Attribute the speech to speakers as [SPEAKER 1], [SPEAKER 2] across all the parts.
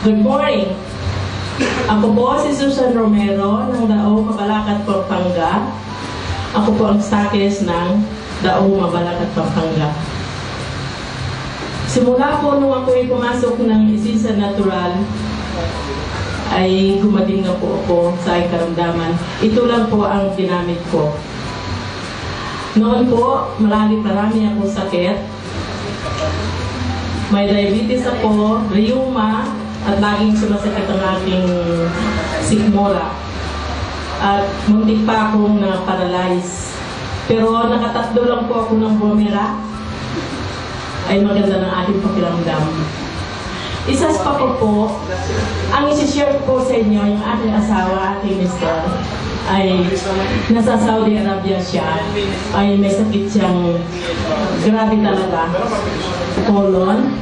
[SPEAKER 1] Good morning. Ako po si Susan Romero ng Daong Mabalacat, Pampanga. Ako po ang stakes ng Daong Mabalacat, Pampanga. Simula po nung ako'y pumasok ng Isisa Natural, ay gumaling na po ako sa aking karamdaman. Ito lang po ang ginamit ko. Noon po, marami akong sakit. May diabetes ako, rheuma, at laging sumasakit ang aking sikmura. At muntik pa akong na-paralyze. Pero nakatatlo lang po ako ng bumira, ay maganda ng aking pakiramdam. Isas pa po, ang isi-share ko sa inyo, yung aking asawa, aking mister, ay nasa Saudi Arabia siya, ay may sakit siyang grabe talaga. Colon,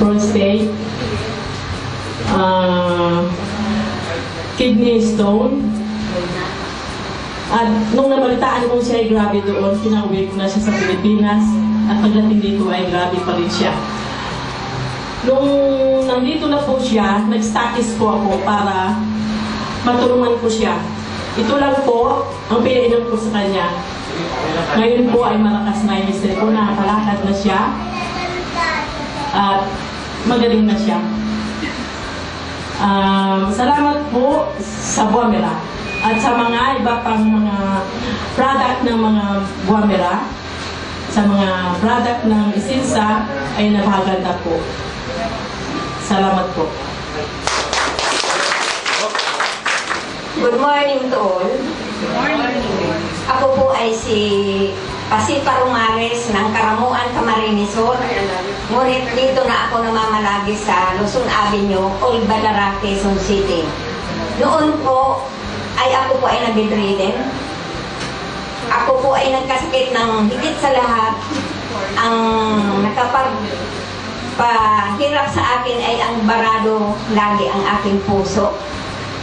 [SPEAKER 1] prostate, kidney stone. At nung nabalitaan ko siya ay grabe doon, pinauwi ko na siya sa Pilipinas at pagdating dito ay grabe pa rin siya. Nung nandito na po siya, nag-status po ako para matulungan ko siya. Ito lang po ang pinainom ko sa kanya. Ngayon po ay malakas na yung mister ko, nakakalakad na siya at magaling na siya. Salamat po sa Buamera at sa mga iba pang mga product ng mga Buamera, sa mga product ng Isinsa ay napakaganda po. Salamat po.
[SPEAKER 2] Good morning to all.
[SPEAKER 3] Good morning.
[SPEAKER 2] Ako po ay si Pasipa Romales ng Karamuan, Camarines Sur. Ngunit dito na ako namamalagi sa Luzon Avenue, Old Balara, Quezon City. Noon po ay ako po ay nag-bedridden. Ako po ay nagkasakit ng higit sa lahat. Ang nakapagpahirap sa akin ay ang barado lagi ang aking puso.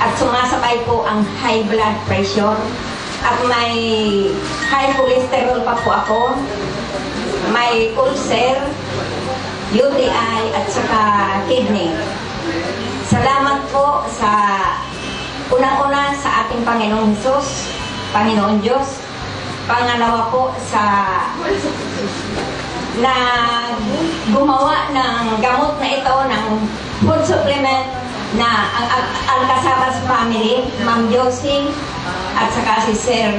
[SPEAKER 2] At sumasabay po ang high blood pressure. At may high cholesterol pa po ako. May ulcer, UTI at saka kidney. Salamat po sa unang-una sa ating Panginoong Hesus, Panginoon Diyos. Pangalawa po sa na gumawa ng gamot na ito ng food supplement na ang Alcazabas family, Ma'am Josie at saka si Sir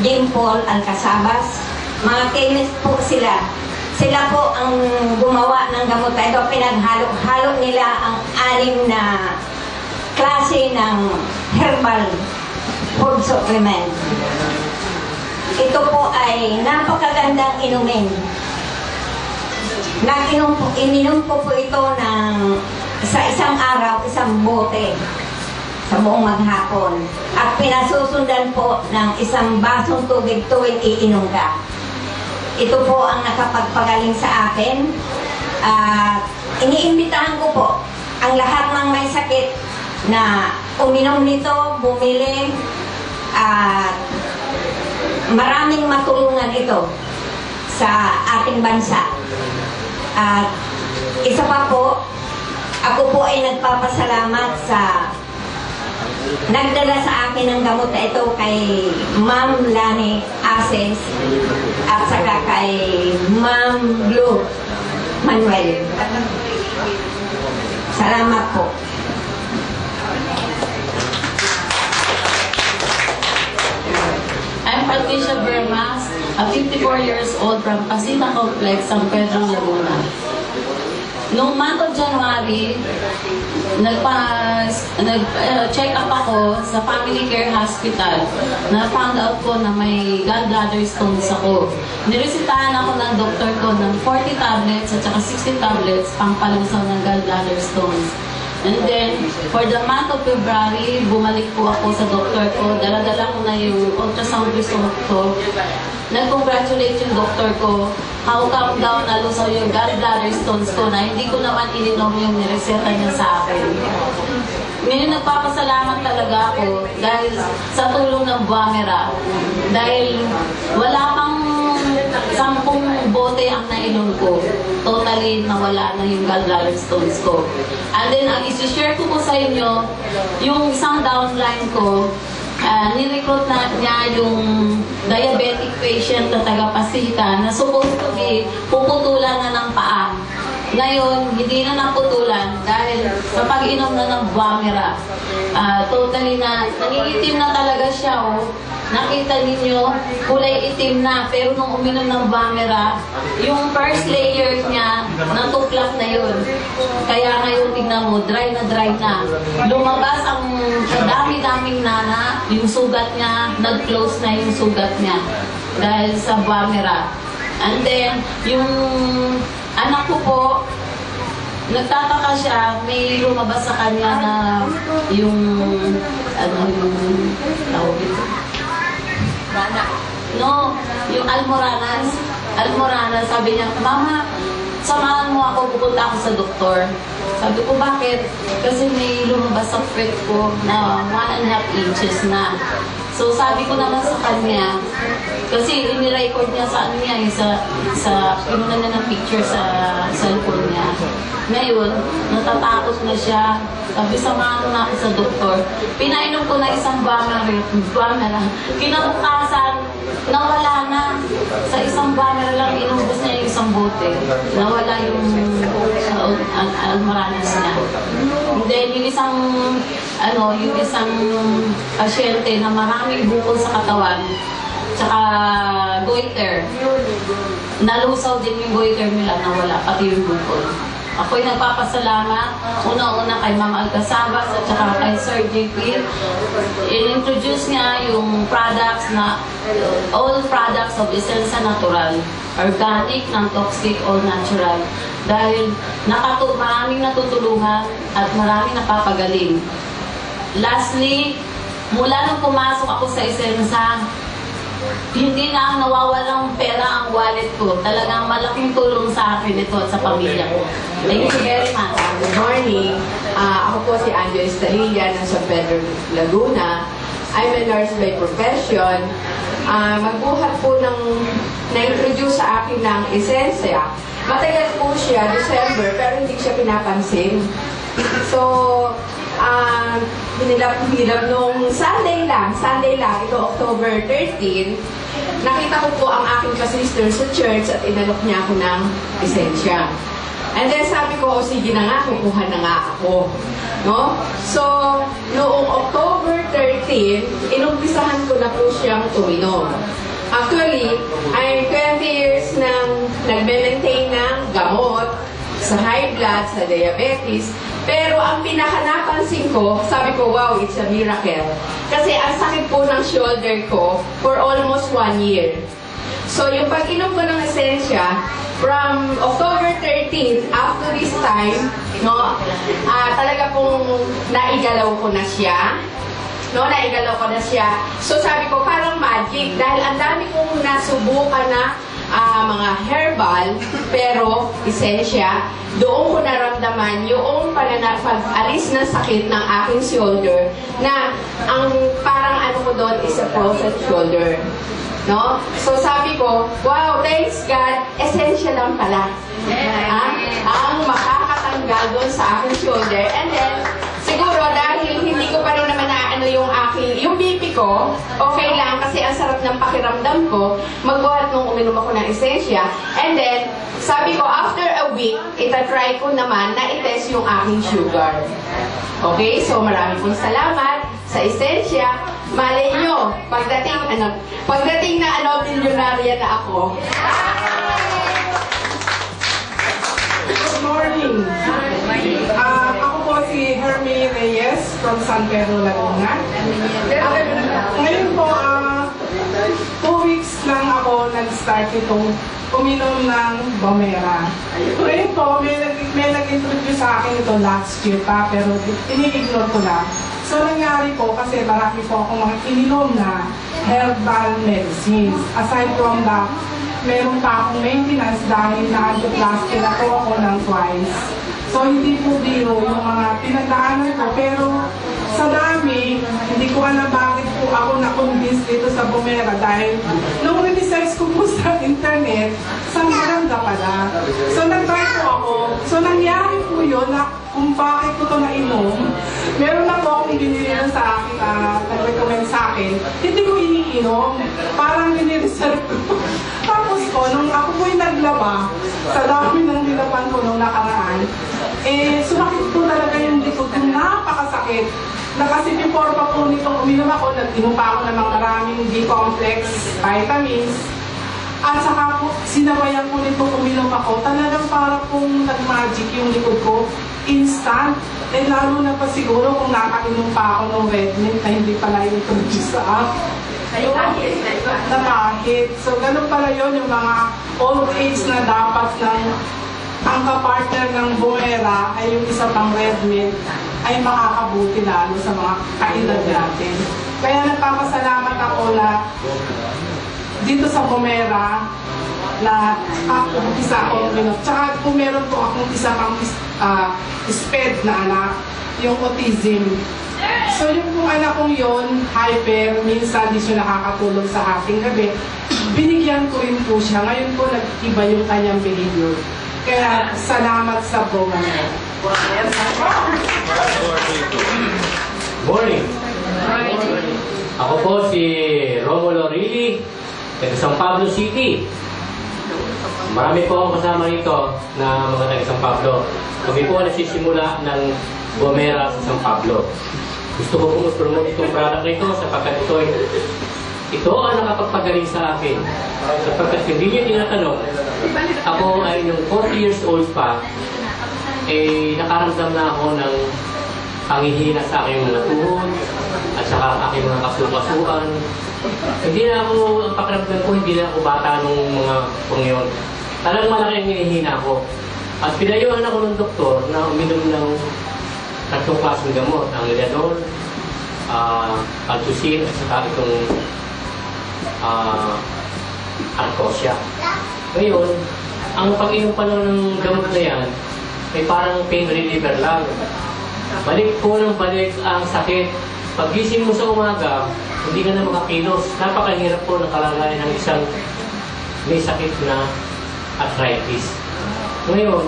[SPEAKER 2] Jim Paul Alcazabas. Mga chemist po sila. Sila po ang gumawa ng gamot na ito. Pinaghalo-halo nila ang 6 na klase ng herbal food supplement. Ito po ay napakagandang inumin. Ininom ko po ito sa isang araw, isang bote sa buong maghapon. At pinasusundan po ng isang basong tubig tuwing iinom ka. Ito po ang nakapagpagaling sa akin. Iniimbitahan ko po ang lahat ng may sakit na uminom nito, bumili, at maraming matulungan ito sa ating bansa. At isa pa po, ako po ay nagpapasalamat sa nagdala sa akin ng gamot na ito kay Ma'am Lani Ases at saka kay Ma'am Blue Manuel. Salamat po.
[SPEAKER 3] I'm Patricia Bermas, a 54 years old from Pasita Complex, San Pedro, Laguna. Noong month of January, nag-check up ako sa Family Care Hospital. Na-found out ko na may gallbladder stones ako. Niresitahan ako ng doktor ko ng 40 tablets at saka 60 tablets pang palusaw ng gallbladder stones. And then, for the month of February, bumalik po ako sa doktor ko. Dala-dala ko na yung ultrasound result ko. Nag-congratulate yung doktor ko. How come daw nalusaw yung gallbladder stones ko na hindi ko naman ininom yung nireseta niya sa akin. Ngayon nagpapasalamat talaga ako dahil sa tulong ng Buamera. Dahil wala pang 10 bote ang nainom ko. totally nawala na yung gallbladder stones ko. And then, ang isi-share ko po sa inyo, yung isang downline ko, nirecruit na niya yung diabetic patient na taga-Pasita na supposed to be puputulan na ng paa. Ngayon, hindi na naputulan dahil sa pag-inom na ng Bumera. Totally na, nangiitim na talaga siya. Oh. Nakita ninyo, kulay itim na. Pero nung uminom ng Bumera, yung first layer niya, natuklap na yun. Kaya ngayon, tingnan mo, dry na. Lumabas ang dami-daming nana, yung sugat niya, nag-close na yung sugat niya dahil sa Bumera. And then, yung anak ko po, nagtataka siya, may lumabas sa kanya na yung, yung tawag ito? No, yung almoranas. Almoranas, sabi niya, Mama, samahan mo ako, pupunta ako sa doktor. Sabi ko, bakit? Kasi may lumabas sa puwet ko na 1.5 inches na. So sabi ko naman sa kanya, kasi inirecord niya sa ano niya, pinunan niya ng picture sa cellphone niya. Ngayon, natatakot na siya. Sabi, samahan na ako sa doktor. Pinainom ko na isang Bumera. Kinabukasan, nawala na. Sa isang Bumera lang, inubos niya yung isang bote. Nawala yung almoranas niya. And then, yung isang pasyente na maraming bukol sa katawan, tsaka goiter. Nalusaw din yung goiter nila, nawala, pati yung bukol. Ako'y nagpapasalamat, una-una kay Ma'am Alcazabas at saka kay Sir JP. In-introduce niya yung products na, all products of Essensa Natural. Organic, non-toxic, all natural. Dahil maraming natutulungan at maraming napapagaling. Lastly, mula nung pumasok ako sa Essensa, hindi na ang nawawalang pera ang wallet ko. Talagang malaking tulong sa akin ito at sa pamilya ko. Thank you very much.
[SPEAKER 4] Good morning. Ako po si Angel Estalilla ng San Pedro, Laguna. I'm a nurse by profession. Magbuhat po ng na-introduce sa akin ng Essensa. Matagal po siya, December, pero hindi siya pinapansin. So, hinilap nung Sunday lang, ito October 13, nakita ko po ang aking ka-sister sa church at inalok niya ako ng Essensa. And then sabi ko, sige na nga, kukuha na nga ako. No? So, noong October 13, inumpisahan ko na po siyang uminom. Actually, I'm 20 years nang nagme-maintain ng gamot sa high blood, sa diabetes. Pero ang pinaka-napansin ko, sabi ko, wow, it's a miracle. Kasi ang sakit po ng shoulder ko for almost 1 year. So, yung pag-inom ko ng Essensa, from October 13th up to this time, no, talaga pong naigalaw ko na siya. No, naigalaw ko na siya. So, sabi ko, parang magic. Dahil ang dami kong nasubukan na mga herbal, pero Essensa, doon ko naramdaman yung pag-alis ng sakit ng aking shoulder na ang parang ano ko doon is a frozen shoulder. No? So sabi ko, wow, thanks God, Essensa lang pala. Ang makakatanggal doon sa aking shoulder. And then, siguro dahil hindi ko pa rin naman naano yung BP ko, okay lang kasi ang sarap ng pakiramdam ko, magbuhat nung uminom ako ng Essensa. And then, sabi ko, after a week, itatry ko naman na itest yung aking sugar. Okay? So, maraming pong salamat sa Essensa. Malay nyo, pagdating na milyonarya na ako.
[SPEAKER 5] Good morning. Ako po si Hermie Reyes from San Pedro, Laguna. Ngayon po, 2 weeks lang ako nag-start itong uminom ng Bumera. Ngayon po, may nag-introduce sa akin ito last year pa, pero ini-ignore ko na. So, nangyari po kasi marami po akong mga ininom na herbal medicines. Aside from that, meron pa akong maintenance dahil na-angioplasty na po ako ng twice. So, hindi po biro yung mga pinagdaanan ko. Pero, sa dami, hindi ko alam bakit po ako na-convince dito sa Bumera dahil noong in-search ko po sa internet, sa Miranda pala. So nag-try po ako. So nangyari po yun na kung bakit ko ito nainom, meron na po akong binili na sa akin, nag-recommend sa akin, hindi ko iniinom. Parang ninireserve ko. Tapos po, nung ako po yung naglaba, sa dami ng nilaban ko nung nakaraan, sumakit po talaga yung likod ko, napakasakit. Na kasi before pa po nito uminom ako, nag-inom pa ako ng mga maraming B-complex, vitamins. At saka po, sinabayan po nito uminom ako. Talagang para pong nag-magic yung likod ko. Instant. Lalo na pa siguro kung nakainom pa ako ng red mint na hindi pala yung introduce sa akin. Napakit. So, ganun pala yun yung mga old age na dapat ng ang kapartner ng Bumera ay yung isa pang red mint ay makakabuti lalo sa mga kaedad natin. Kaya nagpapasalamat ako na dito sa Bumera na isa akong minot. Tsaka kung meron po akong isa pang SPED na anak, yung autism. So yung kung anak kong yun, hyper, minsan di siya nakakatulog sa ating gabi, binigyan ko rin po siya. Ngayon po nag-iba yung kanyang behavior. Kaya salamat sa Bumera.
[SPEAKER 6] Morning. Ako po si Romulo Rili, taga San Pablo City. Marami po akong kasama rito na mga taga San Pablo. Kami po nagsisimula ng Bumera sa San Pablo. Gusto ko pong promote itong product na ito sapagkat ito ang nakapagpagaling sa akin. Sapagkat hindi niyo tinatanong, ako ay nung 40 years old pa, nakaramdam na ako ng panghihina sa aking mga tuhod at saka aking mga kasukasuan. Hindi na ako, ang pakiramdam ko, hindi na ako bata nung mga pangyon. Talagang malaki ang hinihina ko. At pinayuhan ako ng doktor na uminom ng tatlong klaseng gamot, ang Liadol, Altusin, at saka itong Arcosia. Ngayon, ang pag-inom pa ng gamot na yan ay parang pain reliever lang. Balik po ng balik ang sakit. Pag-gising mo sa umaga, hindi ka na makakilos. Napakahirap po ng kalagayan ng isang may sakit na arthritis. Ngayon,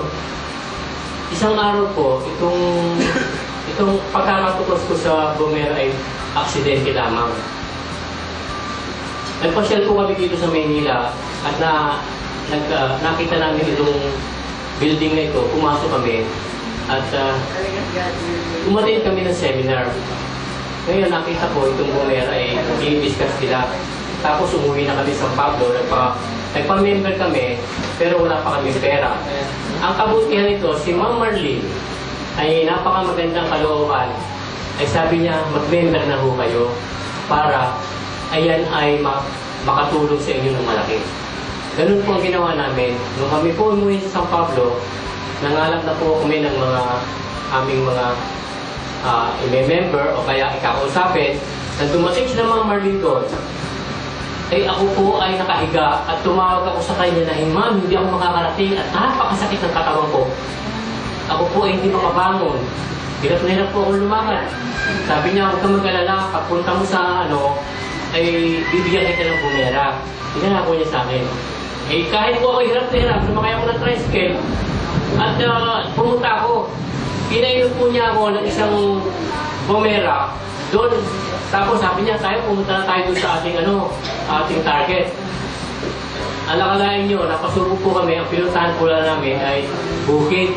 [SPEAKER 6] isang araw po, itong pagkakatukos ko sa Bumera ay aksidente lamang. Nagpasyal po kami dito sa Maynila at nakita namin itong building na ito, pumasok kami at umatin kami ng seminar. Ngayon nakita ko itong Bumera ay i-discuss nila. Tapos umuwi na kami sa San Pablo, nagpa-member kami pero wala pa kami pera. Ang kabutihan nito, si Ma'am Marlene ay napakamagandang kalooban. Ay sabi niya, mag-member na ho kayo para ayan ay makatulong sa inyo ng malaki. Ganun po ang ginawa namin. Nung kami po umuwi sa San Pablo, nangalap na po kami ng mga aming mga i-member o kaya ikakausapin. Nang dumating sila Ma'am Marlene doon, ay ako po ay nakahiga at tumawag ako sa kanya na, ma'am, hindi ako makakarating at napakasakit ng katawan ko. Ako po ay hindi makabangon. Hirap na hirap po akong lumakad. Sabi niya, huwag kang mag-alala, pagpunta mo sa ay bibigyan kita ng Bumera. Pinangako niya sa akin. Kahit po ako hirap na hirap, lumakay ako ng tricycle at pumunta ako. Pinainom po niya ako ng isang Bumera doon. Tapos sabi niya, pumunta na tayo doon sa ating target. Alakalain nyo, napasubo po kami, ang pinuntahan po lang namin ay bukid.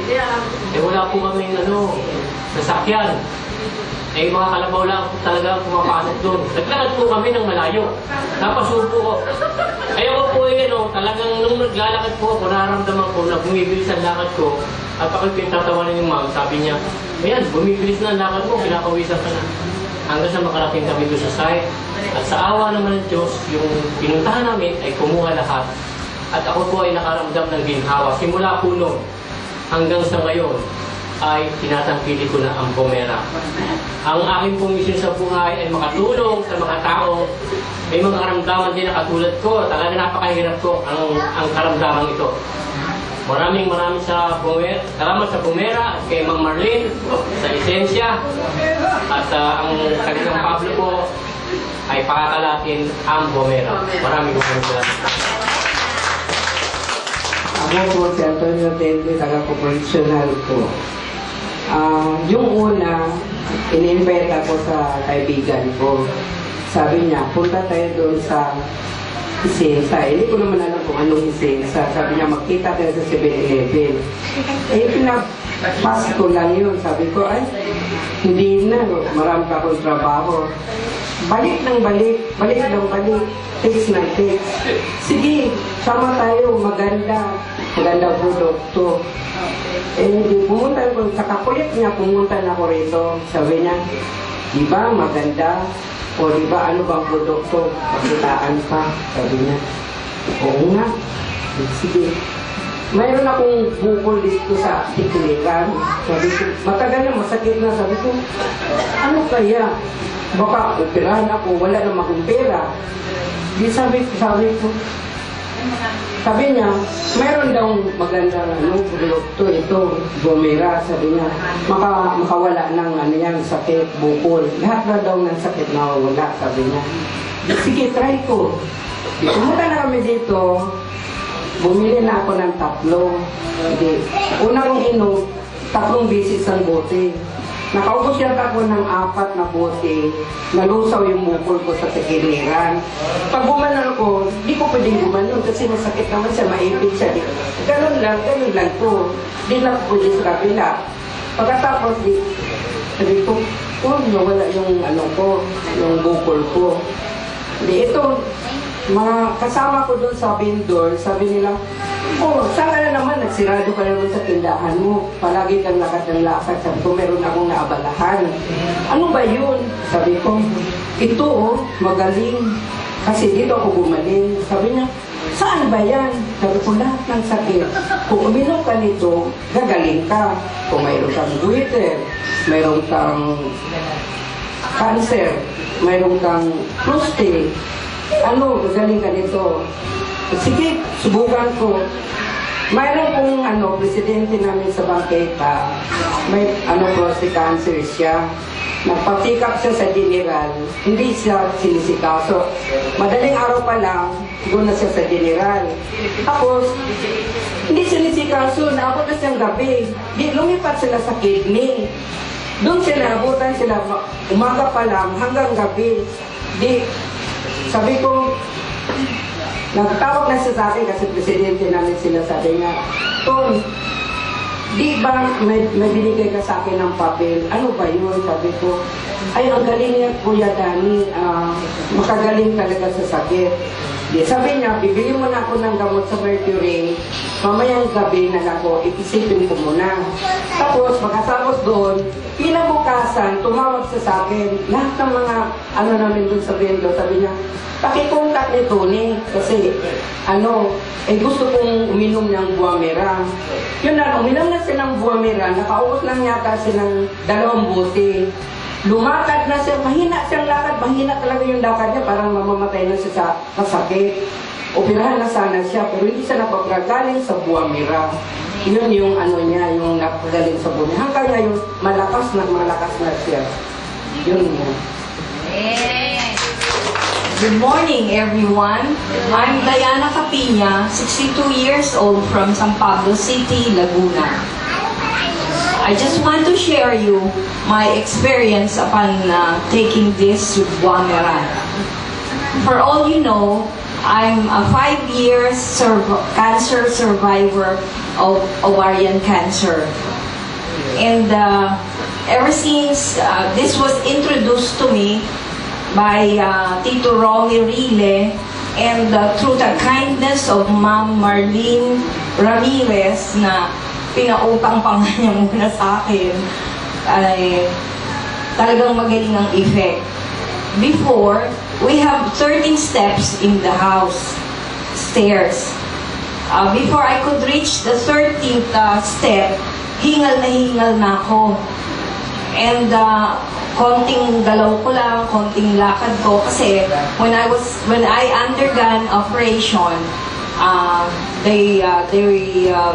[SPEAKER 6] Wala po kaming sasakyan. Mga kalabaw lang talaga pumapasok doon. Naglakad po kami ng malayo. Napasubo ko. Ayoko po talagang nung naglalakad po ako, nararamdaman ko na bumibilis ang lakad ko. At ako pinatatawanan yung ma'am, sabi niya, ayan, bumibilis na ang lakad mo, pinakawisan ka na. Hanggang sa makarating kami doon sa site. At sa awa naman ng Diyos, yung pinuntahan namin ay kumuha lahat. At ako po ay nakaramdam ng ginhawa. Simula po noon hanggang sa ngayon ay tinatangkili ko na ang Bumera. Ang aking pong mission sa buhay ay makatulong sa mga tao. May mga karamdaman din na katulad ko. Talaga napakahirap ko ang karamdaman ito. Maraming sa Bumera. Salamat sa Bumera at kay Ma'am Marlene sa Esensya. At ang taga San Pablo po ay pakakalakin ang Bomera. Maraming salamat.
[SPEAKER 7] Ako po si Antonio Tende, taga-proportional po. Yung una, in-invite ako sa kaibigan ko. Sabi niya, punta tayo doon sa Isensa. Hindi ko naman alam kung anong Isensa. Sabi niya, magkita tayo sa 7-Eleven. Pinag-pass ko lang yun. Sabi ko, ay, hindi na. Marami pa akong trabaho. Balik ng balik. Balik ng balik. Text ng text. Sige, sama tayo. Maganda. Maganda produkto. Hindi pumunta ko. Sa kakulit niya, pumunta na ako rito. Sabi niya, di ba maganda? O di ba ano bang produkto? Pakitaan pa. Sabi niya, oo nga. Sige. Mayroon akong bukol dito sa tiklikan. Sabi ko, matagal na, masakit na. Sabi ko, ano kaya? Baka operahan ako, wala na akong pera. Di sabi ko, sabi niya, mayroon daw magandang produkto ito, Bomera. Sabi niya, makawala ng yan, sakit, bukol. Lahat na daw ng sakit na wala, sabi niya. Sige, try ko. Pumunta na kami dito, bumili na ako ng 3. Una kong inom, 3 bisis ang bote. Nakaubos yata ako ng 4 na bote, nalusaw yung bukol ko sa tekiliran. Pag gumanon ako, di ko pwedeng gumanon kasi masakit naman siya, maipit siya. Ganun lang po. Di lang po pwede sa kabila. Pagkatapos, sabi ko, nawala yung yung bukol ko. Ito, mga kasama ko doon sa vendor, sabi nila, saan ka na naman? Nagsirado ka naman sa tindahan mo. Palagi kang lakad ng lakad. Sabi ko, meron akong naabalahan. Ano ba yun? Sabi ko, ito magaling. Kasi dito ako gumaling. Sabi niya, saan ba yan? Sabi ko, lahat ng sakit. Kung uminom ka nito, gagaling ka. Kung mayroon kang goiter, mayroon kang cancer, mayroon kang prostate, gagaling ka nito. Sige, subukan ko. Mayroon pong presidente namin sa bangketa, may prostate cancer siya. Nagpatikap siya sa general, hindi siya sinisikaso. Madaling araw pa lang, doon na siya sa general. Tapos, hindi sinisikaso, naabot na siyang gabi. Di, lumipat sila sa kidney. Doon sila, abutan sila, umaga pa lang, hanggang gabi. Di, sabi ko, nagtawag na siya sa akin kasi presidente namin sila, sabi niya, Ton, di ba may binigay ka sa akin ng papel? Ano ba yun? Sabi ko, ay, ang galing niya, Kuya Dani, makagaling talaga sa sakit. Di, sabi niya, bibili mo na ako ng gamot sa Mercury, mamayang gabi na ako, ipisipin ko muna. Tapos, pagkatapos doon, pinabukasan, tumawag siya sa akin, lahat ng mga namin doon sa vendor, sabi niya, pakikontak ni Tony kasi gusto kong uminom ng Bomera. Yun na, uminom na siya ng Bomera, nakaubos lang yata siya ng 2 bote. Lumakad na siya, mahina siyang lakad, mahina talaga yung lakad niya, parang mamamatay na siya sa kasakit. Operahan na sana siya, pero hindi siya napagagaling sa Bomera. Yun yung niya, yung napagaling sa Bomera. Hanggang ngayon, malakas na siya. Yun mo.
[SPEAKER 2] Good morning, everyone. I'm Diana Capina, 62 years old from San Pablo City, Laguna. I just want to share you my experience upon taking this Bomera. For all you know, I'm a 5 years cancer survivor of ovarian cancer. And ever since this was introduced to me by Tito Romy Rile, and through the kindness of Ma'am Marlene Ramirez na pinautang pa nga niya muna sa akin, ay talagang magaling ang effect. Before, we have 13 steps in the house, stairs. Before I could reach the 13th step, hingal na ako. And konting galaw ko lang, konting lakad ko kasi when I undergone operation, they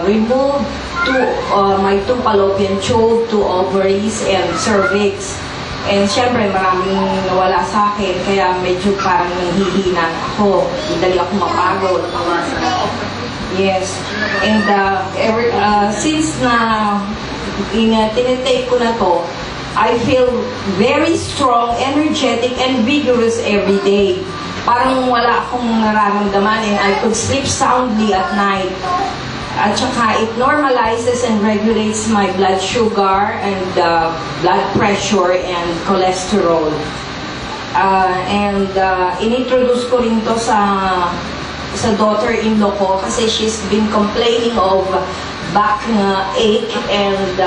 [SPEAKER 2] removed my 2 fallopian tube, 2 ovaries, and cervix. And syempre, maraming nawala sa akin, kaya medyo parang nanghihina ako. Dali ako mapagod. Yes. And since na tinitake ko na to, I feel very strong, energetic, and vigorous every day. Parang wala akong nararamdaman and I could sleep soundly at night. At saka it normalizes and regulates my blood sugar and blood pressure and cholesterol. Inintroduce ko rin to sa daughter-in-law ko kasi she's been complaining of back ache and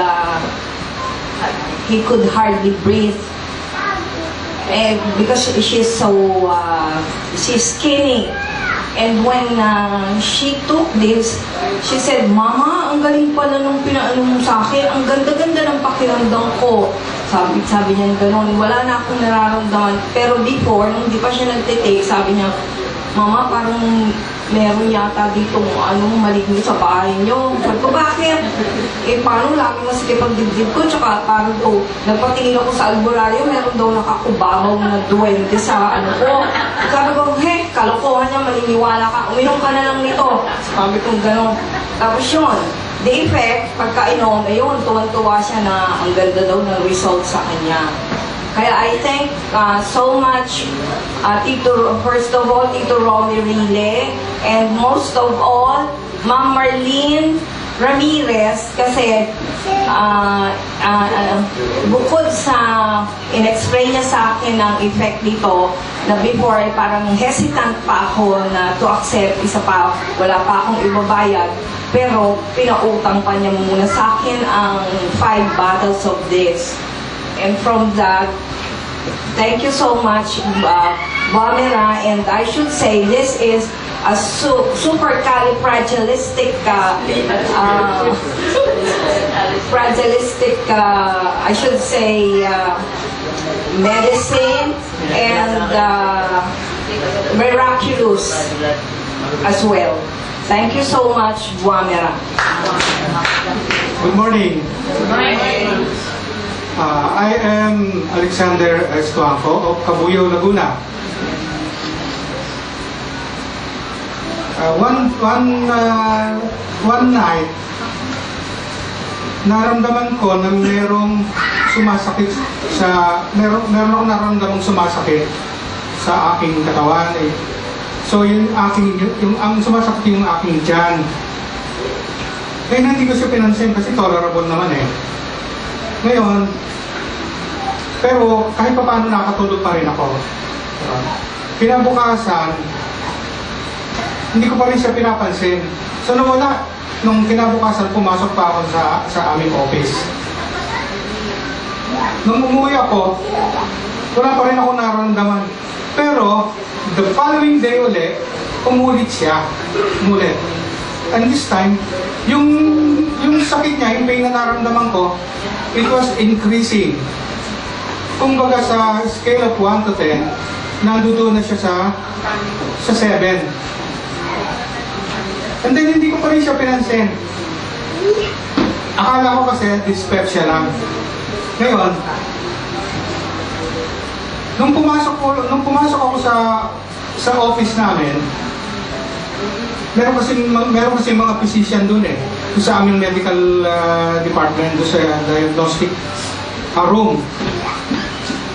[SPEAKER 2] he could hardly breathe. And because she's skinny. And when she took this, she said, "Mama, ang galing pala nung pinaano mo sa akin. Ang ganda-ganda ng pakiramdam ko." Sabi niya gano'n. Wala na akong nararamdaman. Pero before, nung di pa siya nagtitake, sabi niya, "Mama, parang meron yata dito maligno sa bahay niyo." Sabi ko, "Bakit?" Paano lagi masikip ang dibdib ko? Tsaka parang nagpatingin ako sa albularyo, meron daw nakakubabaw na duwende sa ko. Sabi ko, kalokohan niya, maniniwala ka. Uminom ka na lang nito. Sabi ko, gano'n. Tapos yun, the effect, pagkainom, yun, tuwan-tuwa siya na ang ganda daw ng result sa kanya. Kaya I thank so much first of all, Tito Rolly Rile, and most of all, Ma'am Marlene Ramirez, kasi bukod sa in-explain niya sa akin ang effect dito, na before ay parang hesitant pa ako na to accept, isa pa, wala pa akong ibabayad, pero pinautang pa niya muna sa akin ang 5 bottles of this. And from that, thank you so much, Bamera, and I should say this is a supercalifragilistic I should say medicine and miraculous as well. Thank you so much, Bamera.
[SPEAKER 8] Good morning. I am Alexander Estuanco of Cabuyao, Laguna. One night, naramdaman ko na merong sumasakit meron akong naramdamang sumasakit sa aking katawan. So ang sumasakit yung aking tiyan. Hindi ko siya pinansin kasi tolerable naman Ngayon, pero kahit pa paano nakatulog pa rin ako. Kinabukasan, hindi ko pa rin siya pinapansin. So nawala. Nung kinabukasan, pumasok pa ako sa aming office. Nung umuwi ako, wala pa rin ako nararamdaman. Pero, the following day ulit, umulit siya. Umulit. And this time, yung sakit niya, yung pain na naramdaman ko, it was increasing. Kumbaga sa scale of 1 to 10, nandoon na siya sa 7. And then hindi ko pa rin siya pinansin. Akala ko kasi dyspepsia lang. Ngayon, nung pumasok ako sa office namin, meron kasi mga physician doon doon sa aming medical department, doon sa diagnostic room.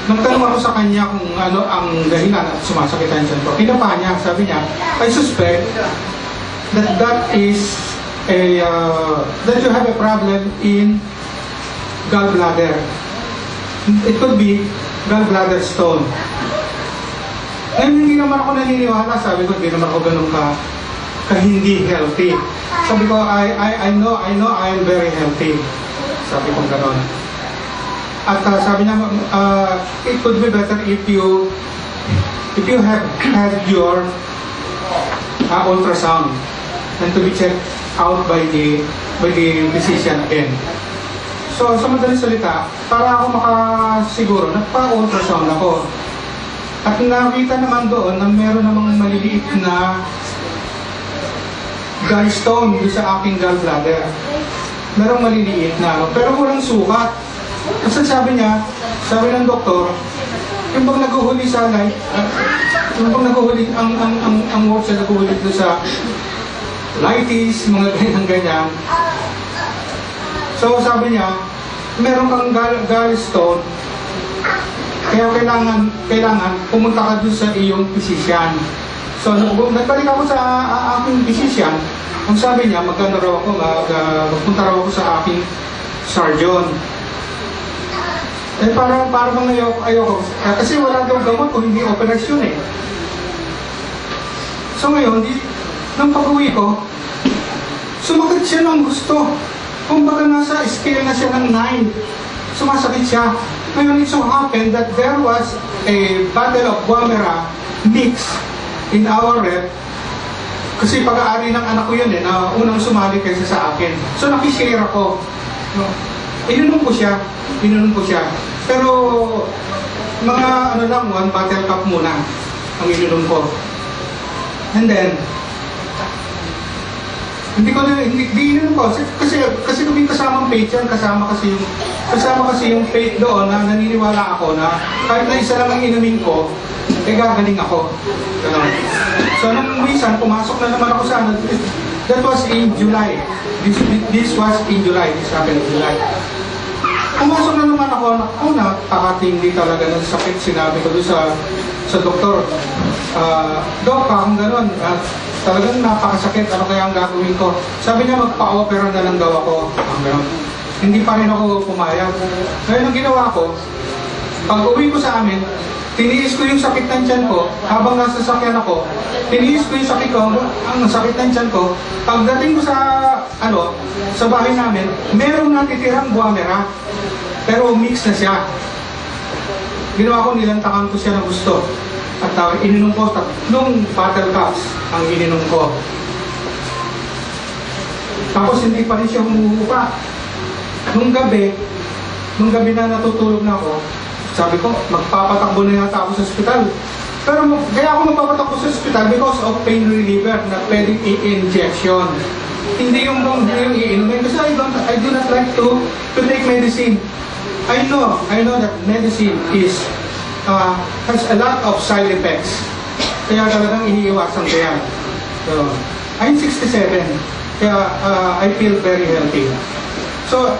[SPEAKER 8] Nagtanong ako sa kanya kung ano ang dahilan at sumasakitan siya ko. Pinapa niya, sabi niya, I suspect that is that you have a problem in gallbladder. It could be gallbladder stone. Ngayon hindi naman ako naniniwala, sabi ko hindi naman ako ganun ka hindi healthy. Sabi ko I know I am very healthy. Sabi ko gano'n. At sabi niya it could be better if you have had your ultrasound and to be checked out by the physician again. So, sa madaling salita, para ako makasiguro, nagpa-ultrasound ako. At nakita naman doon na meron namang maliliit na gallstone doon sa aking gallbladder. Merong maliliit na, pero walang sukat. Kasi sabi niya, sabi ng doktor, yung bang naguhuli sa life, yung bang naguhuli, ang word sa naguhuli doon sa lighties, mga ganyan-ganyan. So sabi niya, meron kang gallstone, kaya kailangan pumunta ka doon sa iyong physician. So nagbalik ako sa aking physician, ang sabi niya, magpunta raw ako sa aking surgeon. Eh parang ayoko. Kasi wala daw gamot kung hindi operasyon eh. So ngayon, nang pag-uwi ko, sumakit siya ng gusto. Kumbaga nasa scale na siya ng 9. Sumasakit siya. Ngayon, it so happened that there was a Battle of Guamera mix in our rep. Kasi pag-aari ng anak ko yun eh, na unang sumali kaysa sa akin. So nakishare ako. No? Inunom ko siya. Pero mga lang, 1 bottle cup muna ang ininom ko. And then, hindi ininom ko kasi kung kasamang faith yan, kasama kasi yung faith doon na naniniwala ako na kahit na isa lang ang inumin ko, eh gagaling ako. Ganun. So nung minsan, pumasok na naman ako sa that was in July. This was in July. This happened in July. Pumasok na naman ako, nakakatindi talaga ng sakit. Sinabi ko doon sa doktor, Dok, kung gano'n, talagang napakasakit, ano kaya ang gagawin ko? Sabi niya, magpa-opera na lang daw ako. Hindi pa rin ako pumayag. Ngayon ang ginawa ko, pag uwi ko sa amin, tiniis ko yung sakit ng tiyan ko, habang nasa sakyan ako, tiniis ko yung sakit ko, ang sakit ng tiyan ko. Pagdating ko sa bahay namin, merong natitirang Guamera, pero mix na siya. Ginawa ko, nilantakan ko siya ng gusto. At ininom ko, 3 bottle cups ang ininom ko. Tapos hindi pa rin siya humuhupa. Nung gabi na natutulog na ako, sabi ko, magpapatakbo na yata ako sa ospital. Pero kaya ako magpapatakbo sa ospital because of pain reliever na pwedeng i-injection. Hindi yung iinumin kasi I do not like to take medicine. I know that medicine has a lot of side effects. Kaya talagang iniiwasan ko yan. So, I'm 67. Kaya I feel very healthy. So,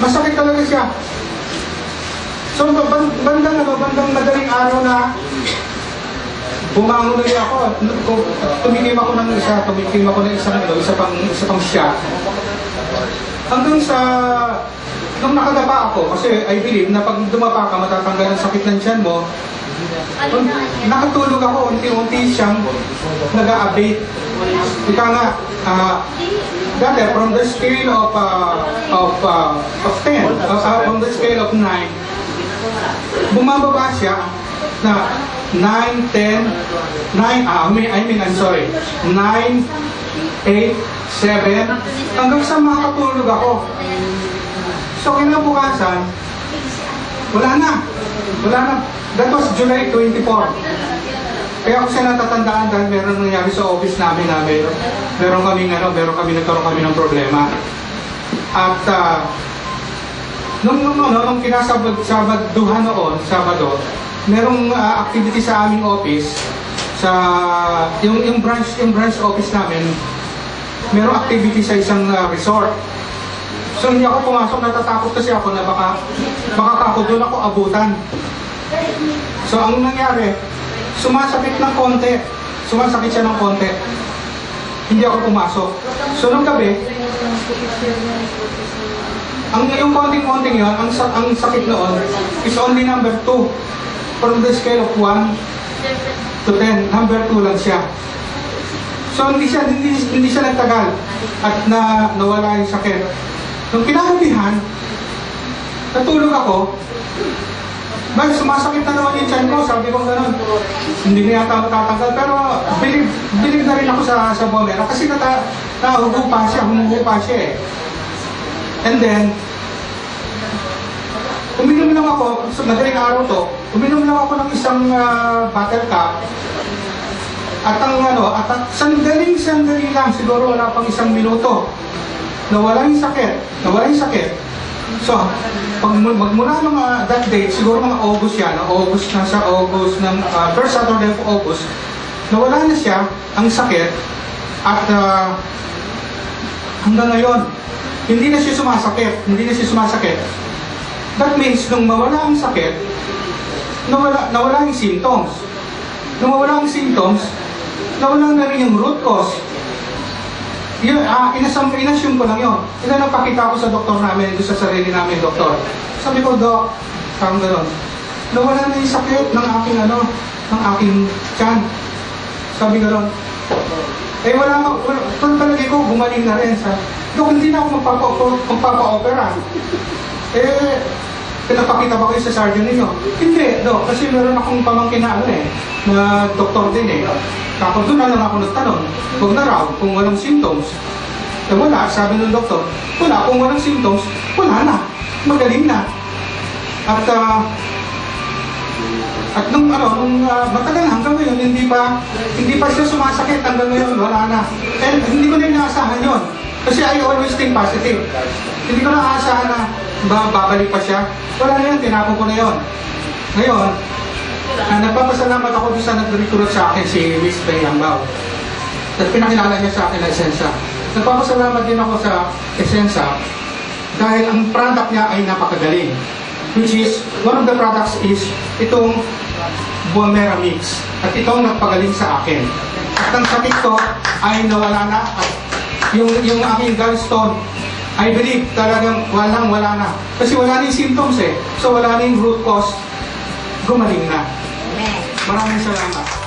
[SPEAKER 8] masakit talaga siya. So, bandang madaling araw na bumangon ulit ako. Tumikim ako ng isa pang shot. Hanggang sa nung nakadapa ako, kasi I believe na pag dumapa ka, matatanggal ang sakit ng tiyan mo. Nakatulog ako, unti-unti siyang nag-a-abate. Ika nga, dati from the scale of 10, from the scale of 9, bumababa siya na 9, 10, 9, I'm sorry, 9, 8, 7, hanggang sa makatulog ako. So, kinabukasan, wala na. That was July 24. Kaya ako siya natatandaan dahil meron nangyari sa office namin na meron kami nagkaroon kami ng problema. At nung kinasabaduhan noon, Sabado, merong activity sa aming office, yung branch office namin, merong activity sa isang resort. So hindi ako pumasok, natatakot kasi ako na baka ako doon ako abutan. So ang nangyari, sumasakit siya ng konti. Hindi ako pumasok. So nung gabi, yung konting-konting yun, ang sakit noon is only number 2. From the scale of 1 to 10, number 2 lang siya. So hindi siya nagtagal at nawala yung sakit. Nung kinagabihan, natulog ako, dahil sumasakit na naman yung tiyan ko, sabi ko gano'n, hindi na yata matatanggal, pero believe na rin ako sa Guamera kasi humuhupa siya eh. And then, uminom lang ako, sa madaling araw to, uminom lang ako ng isang bottle cup, at sandali lang, siguro wala pang 1 minuto, nawala yung sakit. So, magmula ng that date, siguro mga August yan, August na sa August, ng first Saturday of August, nawala na siya, ang sakit, at hanggang ngayon, hindi na siya sumasakit. That means, nung mawala ang sakit, nawala yung symptoms. Nung mawala ang symptoms, nawala na rin yung root cause. Yun, inassume ko lang yun. Nagpakita ko sa doktor namin, doon sa sarili namin, doktor. Sabi ko, Dok, parang gano'n, nawala na yung sakit ng aking tiyan. Sabi gano'n. Palagi ko, gumaling na rin. Dok, hindi na ako magpapa-opera. Pinapakita ba kayo sa surgeon ninyo? Hindi, Dok, kasi meron akong pamangkin na doktor din Tapos doon na lang ako nagtanong, huwag na raw kung walang symptoms. Wala, sabi ng doktor, wala, kung walang symptoms, wala na, magaling na. At nung matagal hanggang ngayon, hindi pa siya sumasakit hanggang ngayon, wala na. And hindi ko na inaasahan yun. Kasi I always think positive. Hindi ko na aasahan na babalik pa siya. Wala na yun, tinapon ko na yun. Ngayon, nagpapasalamat ako doon sa nag-recruit sa akin, si Miss Pei Yambao. At pinakilala niya sa akin na Essensa. Nagpapasalamat din ako sa Essensa dahil ang product niya ay napakagaling. Which is, one of the products is itong Buamera Mix. At itong nagpagaling sa akin. At ang sakit ko ay nawala na. At yung aking gallstone, I believe talagang wala na. Kasi wala na yung symptoms So wala na yung root cause. Gumaling na. Maraming salamat.